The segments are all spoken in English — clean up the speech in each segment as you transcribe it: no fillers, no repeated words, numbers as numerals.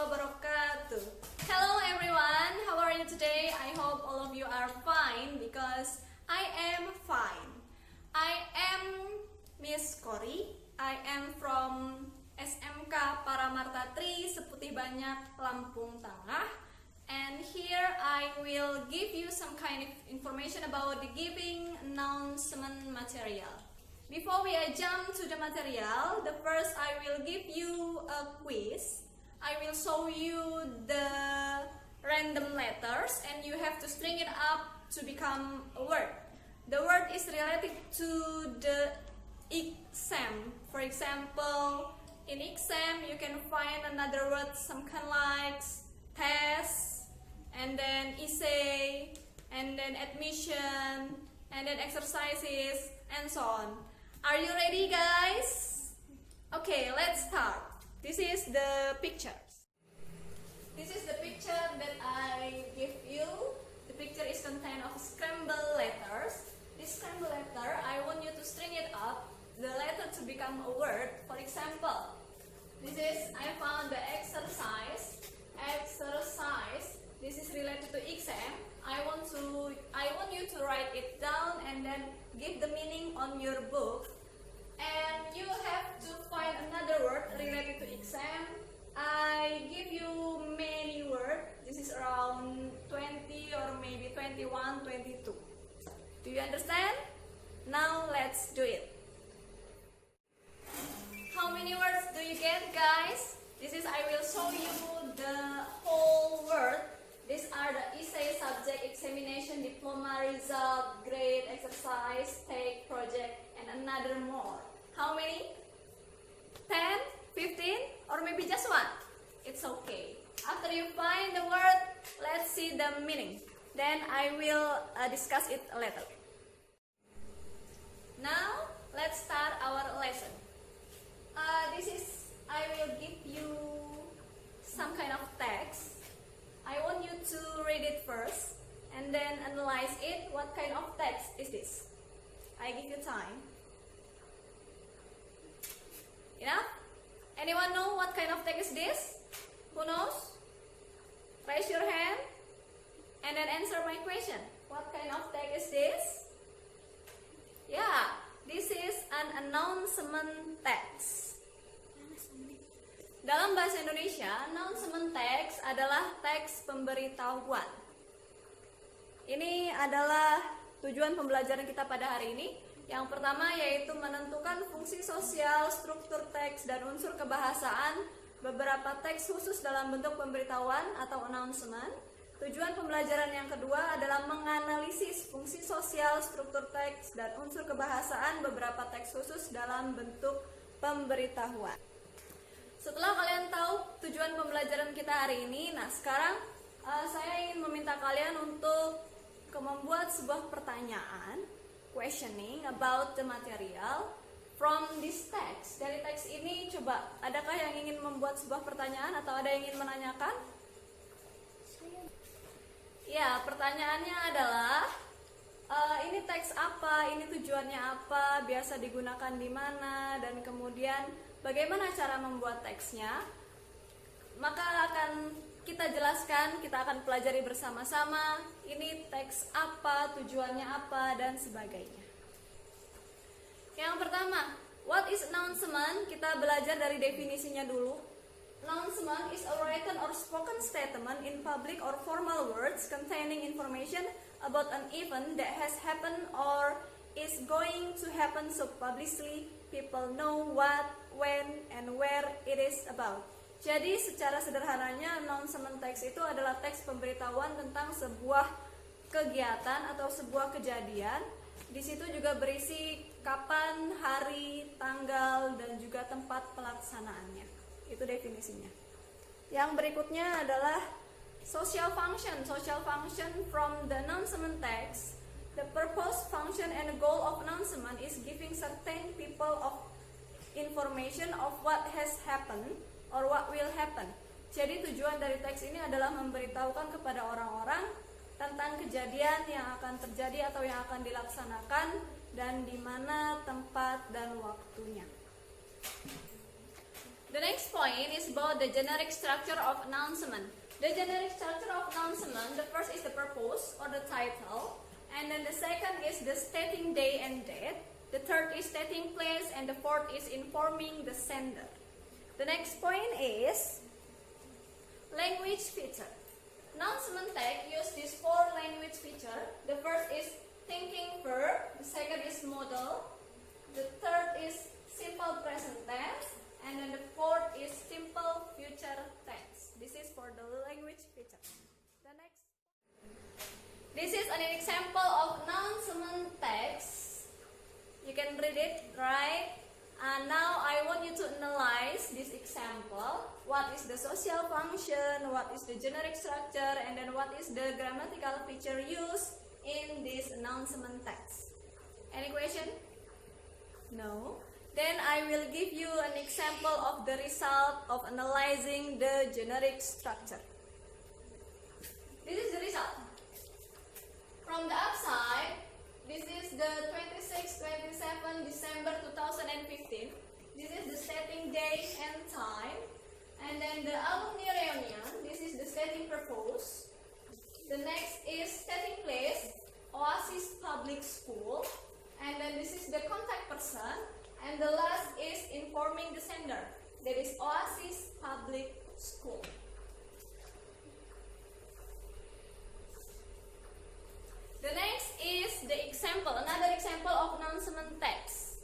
wabarakatuh. Hello everyone, how are you today? I hope all of you are fine because I am fine. I am Miss Kori. I am from SMK Paramarta Tri Seputih Banyak, Lampung Tengah. And here I will give you some kind of information about the giving announcement material. Before we jump to the material, the first I will give you a quiz. I will show you the random letters and you have to string it up to become a word. The word is related to the exam. For example, in exam you can find another word, some kind like test, and then essay, and then admission, and then exercises, and so on. Are you ready, guys? Okay, let's start. This is the pictures. This is the picture that I give you. The picture is contained of scrambled letters. This scrambled letter, I want you to string it up, the letter to become a word. For example, I found the exercise. This is related to exam. I want you to write it down and then give the meaning on your book. And you have to find another word related to exam. I give you many words. This is around 20 or maybe 21, 22. Do you understand? Now let's do it. How many words do you get, guys? I will show you the whole word. These are the essay, subject, examination, diploma, result, grade, exercise, take, project, and another more. How many? 10, 15, or maybe just one? It's okay. After you find the word, let's see the meaning. Then I will discuss it later. Now, let's start our lesson. I will give you some kind of text. I want you to read it first and then analyze it. What kind of text is this? I give you time. Enough? Anyone know what kind of text is this? Who knows? Raise your hand and then answer my question. What kind of text is this? Yeah, this is an announcement text. Dalam bahasa Indonesia, announcement text adalah teks pemberitahuan. Ini adalah tujuan pembelajaran kita pada hari ini. Yang pertama yaitu menentukan fungsi sosial, struktur teks, dan unsur kebahasaan beberapa teks khusus dalam bentuk pemberitahuan atau announcement. Tujuan pembelajaran yang kedua adalah menganalisis fungsi sosial, struktur teks, dan unsur kebahasaan beberapa teks khusus dalam bentuk pemberitahuan. Setelah kalian tahu tujuan pembelajaran kita hari ini, nah sekarang saya ingin meminta kalian untuk membuat sebuah pertanyaan, questioning about the material from this text. Dari teks ini, coba adakah yang ingin membuat sebuah pertanyaan atau ada yang ingin menanyakan? Ya, pertanyaannya adalah ini teks apa, ini tujuannya apa, biasa digunakan di mana, dan kemudian bagaimana cara membuat teksnya. Maka akan kita jelaskan, kita akan pelajari bersama-sama ini teks apa, tujuannya apa, dan sebagainya. Yang pertama, what is announcement? Kita belajar dari definisinya dulu. Announcement is a written or spoken statement in public or formal words containing information about an event that has happened or is going to happen, so publicly people know what, when, and where it is about. Jadi secara sederhananya, announcement text itu adalah teks pemberitahuan tentang sebuah kegiatan atau sebuah kejadian. Di situ juga berisi kapan, hari, tanggal, dan juga tempat pelaksanaannya. Itu definisinya. Yang berikutnya adalah social function. Social function from the announcement text. The purpose, function, and goal of announcement is giving certain people of information of what has happened or what will happen. Jadi tujuan dari teks ini adalah memberitahukan kepada orang-orang tentang kejadian yang akan terjadi atau yang akan dilaksanakan dan di mana tempat dan waktunya. The next point point is about the generic structure of announcement. The generic structure of announcement, the first is the purpose or the title, and then the second is the stating day and date, the third is stating place, and the fourth is informing the sender. The next point is language feature. Announcement tag use these four language feature. The first is thinking verb, the second is modal, the third is simple present tense, and then the fourth is simple future tense. This is for the language feature. The next, this is an example of announcement text. You can read it, right? And now I want you to analyze this example. What is the social function, what is the generic structure, and then what is the grammatical feature used in this announcement text. Any question? No? Then I will give you an example of the result of analyzing the generic structure. This is the result. From the upside, this is the 26-27 December 2015. This is the stating date and time. And then the alumni reunion, this is the stating purpose. The next is stating place, Oasis Public School. And then this is the contact person. And the last is informing the sender, that is Oasis Public School. The next is the example, another example of announcement text.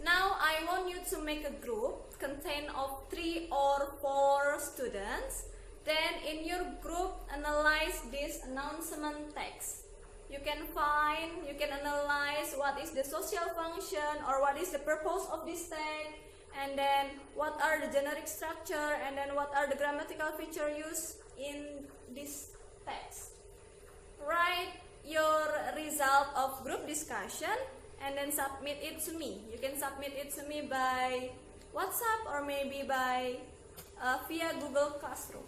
Now I want you to make a group contain of 3 or 4 students. Then in your group analyze this announcement text. You can analyze what is the social function or what is the purpose of this tag, and then what are the generic structure, and then what are the grammatical feature used in this text. Write your result of group discussion and then submit it to me. You can submit it to me by WhatsApp or maybe by via Google Classroom.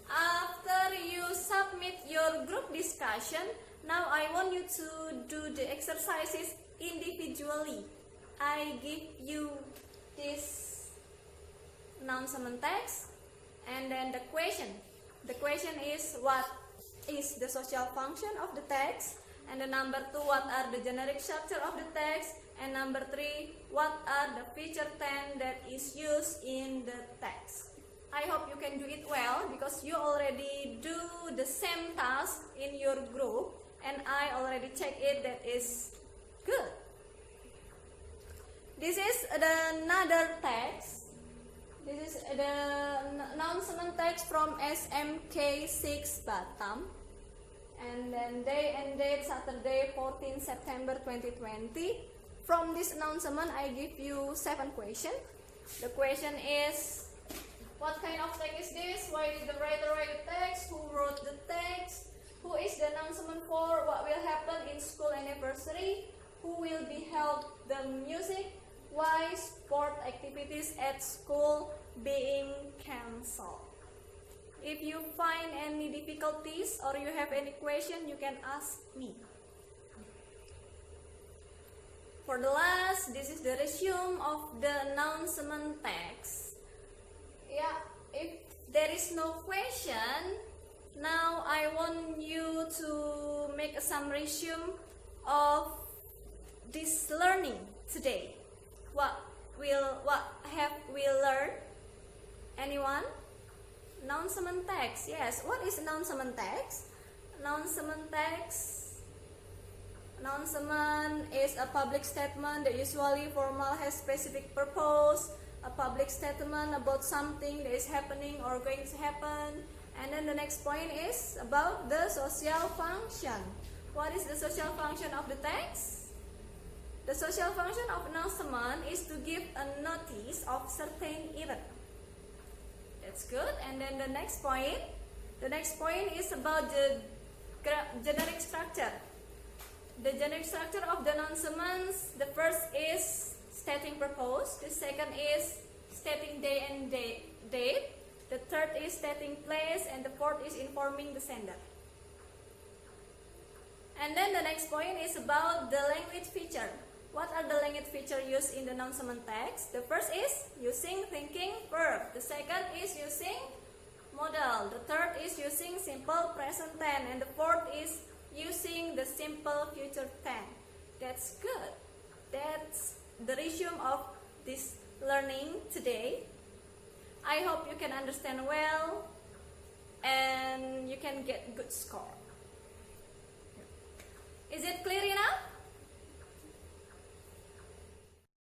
After you submit your group discussion, now I want you to do the exercises individually. I give you this announcement text and then the question. The question is what is the social function of the text, and the number 2, what are the generic structure of the text, and number 3, what are the feature 10 that is used in the text. I hope you can do it well because you already do the same task in your group and I already checked it, that is good. This is another text. This is the announcement text from SMK6 Batam. And then day and date Saturday 14 September 2020. From this announcement I give you 7 questions. The question is, what kind of text is this? Why did the writer write the text? Who wrote the text? Who is the announcement for? What will happen in school anniversary? Who will be held the music? Why sport activities at school being cancelled? If you find any difficulties or you have any question, you can ask me. For the last, this is the resume of the announcement text. Yeah, if there is no question, now I want you to make some resume of this learning today. What have we learned? Anyone? Announcement text. Yes. What is announcement text? Announcement text. Announcement is a public statement that usually formal has specific purpose. A public statement about something that is happening or going to happen. And then the next point is about the social function. What is the social function of the text? The social function of announcement is to give a notice of certain event. That's good. And then the next point is about the generic structure. The generic structure of the announcements, the first is stating purpose, the second is stating day and date, the third is stating place, and the fourth is informing the sender. And then the next point is about the language feature. What are the language features used in the noun summon text? The first is using thinking verb. The second is using modal. The third is using simple present tense. And the fourth is using the simple future tense. That's good. That's the resume of this learning today. I hope you can understand well and you can get good score. Is it clear enough?